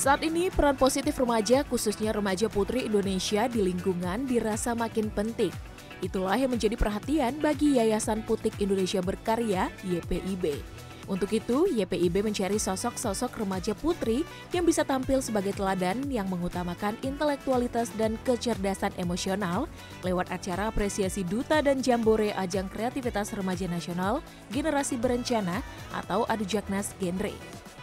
Saat ini, peran positif remaja, khususnya remaja putri Indonesia di lingkungan dirasa makin penting. Itulah yang menjadi perhatian bagi Yayasan Putik Indonesia Berkarya, YPIB. Untuk itu, YPIB mencari sosok-sosok remaja putri yang bisa tampil sebagai teladan yang mengutamakan intelektualitas dan kecerdasan emosional lewat acara apresiasi Duta dan Jambore Ajang Kreativitas Remaja Nasional Generasi Berencana atau Adu Jaknas Genre.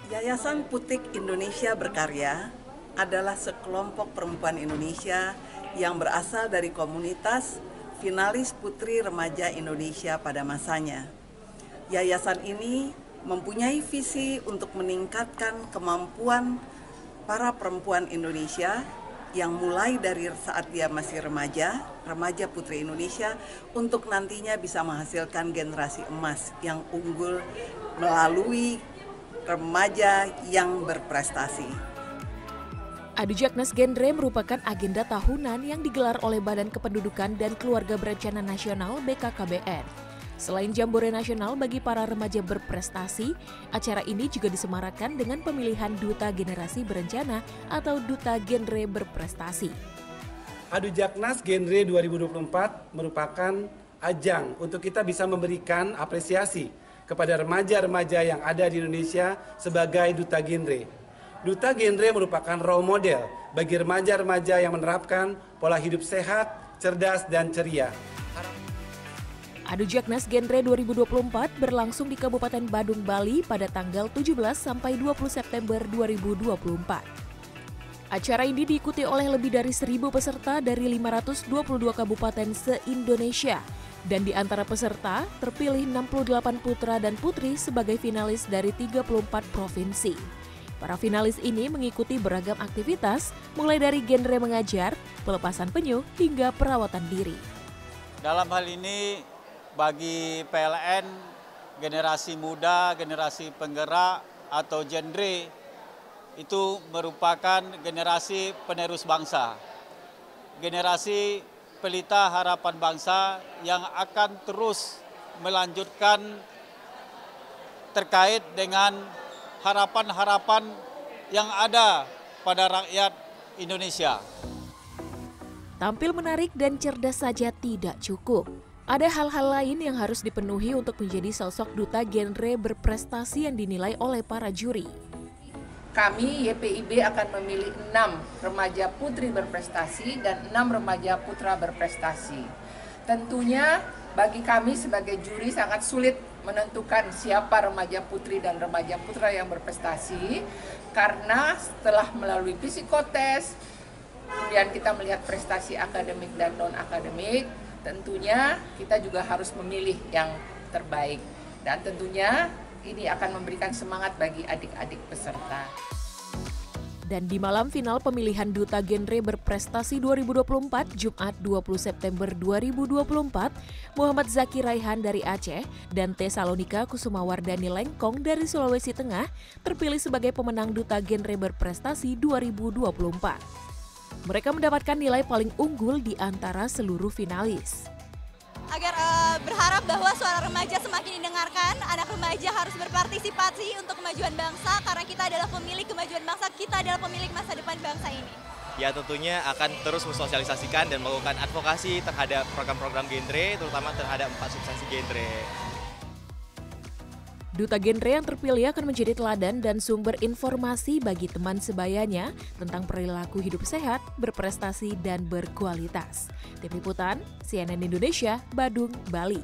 Yayasan Putik Indonesia Berkarya adalah sekelompok perempuan Indonesia yang berasal dari komunitas finalis Putri Remaja Indonesia pada masanya. Yayasan ini mempunyai visi untuk meningkatkan kemampuan para perempuan Indonesia yang mulai dari saat dia masih remaja putri Indonesia, untuk nantinya bisa menghasilkan generasi emas yang unggul melalui remaja yang berprestasi. Adu Jaknas Genre merupakan agenda tahunan yang digelar oleh Badan Kependudukan dan Keluarga Berencana Nasional (BKKBN). Selain Jambore Nasional bagi para remaja berprestasi, acara ini juga disemarakan dengan pemilihan Duta Generasi Berencana atau Duta Genre Berprestasi. Adu Jaknas Genre 2024 merupakan ajang untuk kita bisa memberikan apresiasi kepada remaja-remaja yang ada di Indonesia sebagai Duta Genre. Duta Genre merupakan role model bagi remaja-remaja yang menerapkan pola hidup sehat, cerdas, dan ceria. Adu Jaknas Genre 2024 berlangsung di Kabupaten Badung, Bali pada tanggal 17 sampai 20 September 2024. Acara ini diikuti oleh lebih dari 1.000 peserta dari 522 kabupaten se-Indonesia. Dan di antara peserta, terpilih 68 putra dan putri sebagai finalis dari 34 provinsi. Para finalis ini mengikuti beragam aktivitas, mulai dari genre mengajar, pelepasan penyu, hingga perawatan diri. Dalam hal ini, bagi PLN, generasi muda, generasi penggerak atau genre, itu merupakan generasi penerus bangsa. Generasi pelita harapan bangsa yang akan terus melanjutkan terkait dengan harapan-harapan yang ada pada rakyat Indonesia. Tampil menarik dan cerdas saja tidak cukup. Ada hal-hal lain yang harus dipenuhi untuk menjadi sosok duta genre berprestasi yang dinilai oleh para juri. Kami YPIB akan memilih 6 remaja putri berprestasi dan 6 remaja putra berprestasi. Tentunya bagi kami sebagai juri sangat sulit menentukan siapa remaja putri dan remaja putra yang berprestasi, karena setelah melalui psikotes, kemudian kita melihat prestasi akademik dan non-akademik, tentunya kita juga harus memilih yang terbaik. Dan tentunya ini akan memberikan semangat bagi adik-adik peserta. Dan di malam final pemilihan Duta Genre Berprestasi 2024, Jumat 20 September 2024, Muhammad Zaki Raihan dari Aceh dan Tesalonika Kusumawardani Lengkong dari Sulawesi Tengah terpilih sebagai pemenang Duta Genre Berprestasi 2024. Mereka mendapatkan nilai paling unggul di antara seluruh finalis. Agar berharap bahwa suara remaja semakin didengarkan, anak remaja harus berpartisipasi untuk kemajuan bangsa, karena kita adalah pemilik kemajuan bangsa, kita adalah pemilik masa depan bangsa ini. Ya, tentunya akan terus mensosialisasikan dan melakukan advokasi terhadap program-program genre, terutama terhadap 4 substansi genre. Duta Genre yang terpilih akan menjadi teladan dan sumber informasi bagi teman sebayanya tentang perilaku hidup sehat, berprestasi, dan berkualitas. Tim Liputan, CNN Indonesia, Badung, Bali.